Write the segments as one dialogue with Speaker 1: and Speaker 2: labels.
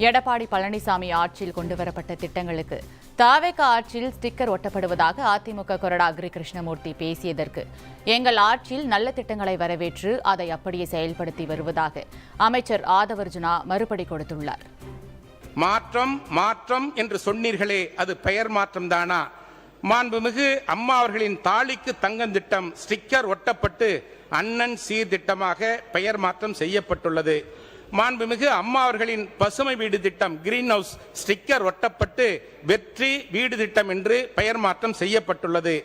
Speaker 1: எடப்பாடி பழனிசாமி ஆட்சியில் கொண்டுவரப்பட்ட திட்டங்களுக்கு தாவேக ஆட்சியில் ஸ்டிக்கர் ஒட்டப்படுவதாக அதிமுக கொறடா அக்ரி கிருஷ்ணமூர்த்தி பேசியதற்கு எங்கள் ஆட்சியில் நல்ல திட்டங்களை வரவேற்று அதை அப்படியே செயல்படுத்தி வருவதாக அமைச்சர் ஆதவர்ஜுனா மறுபடி கொடுத்துள்ளார்.
Speaker 2: மாற்றம் மாற்றம் என்று சொன்னீர்களே, அது பெயர் மாற்றம் தானா? மாண்புமிகு அம்மா அவர்களின் தாலிக்கு தங்கம் திட்டம் ஸ்டிக்கர் ஒட்டப்பட்டு அண்ணன் சீர்திட்டமாக பெயர் மாற்றம் செய்யப்பட்டுள்ளது. மாண்புமிகு அம்மா அவர்களின் பசுமை வீடு திட்டம் கிரீன் ஹவுஸ் ஸ்டிக்கர் ஒட்டப்பட்டு வெற்றி வீடு திட்டம் என்று பெயர் மாற்றம் செய்யப்பட்டுள்ளது.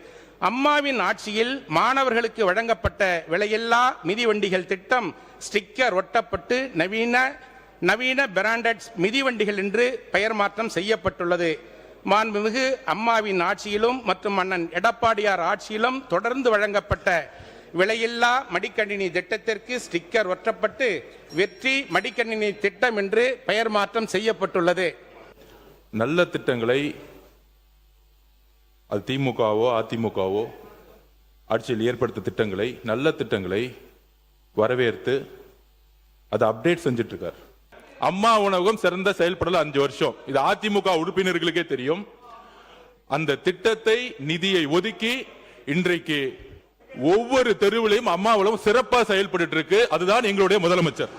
Speaker 2: அம்மாவின் ஆட்சியில் மாணவர்களுக்கு வழங்கப்பட்ட விலையில்லா மிதிவண்டிகள் திட்டம் ஸ்டிக்கர் ஒட்டப்பட்டு நவீன பிராண்டட் மிதிவண்டிகள் என்று பெயர் மாற்றம் செய்யப்பட்டுள்ளது. மாண்புமிகு அம்மாவின் ஆட்சியிலும் மற்றும் அண்ணன் எடப்பாடியார் ஆட்சியிலும் தொடர்ந்து வழங்கப்பட்ட விலையில்லா மடிக்கணினி திட்டத்திற்கு ஸ்டிக்கர் ஒட்டப்பட்டு வெற்றி மடிக்கணினி திட்டம் என்று பெயர் மாற்றம் செய்யப்பட்டுள்ளது.
Speaker 3: நல்ல திட்டங்களை அது திமுகவோ அதிமுகவோ ஆட்சியில் ஏற்படுத்த திட்டங்களை நல்ல திட்டங்களை வரவேற்று அதை அப்டேட் செஞ்சிட்டு இருக்கார். அம்மா உணவகம் சிறந்த செயல்படல 5 வருஷம், இது அதிமுக உறுப்பினர்களுக்கே தெரியும். அந்த திட்டத்தை நிதியை ஒதுக்கி இன்றைக்கு ஒவ்வொரு தெருவிலையும் அம்மா உணவகம் சிறப்பாக செயல்பட்டு இருக்கு. அதுதான் எங்களுடைய முதலமைச்சர்.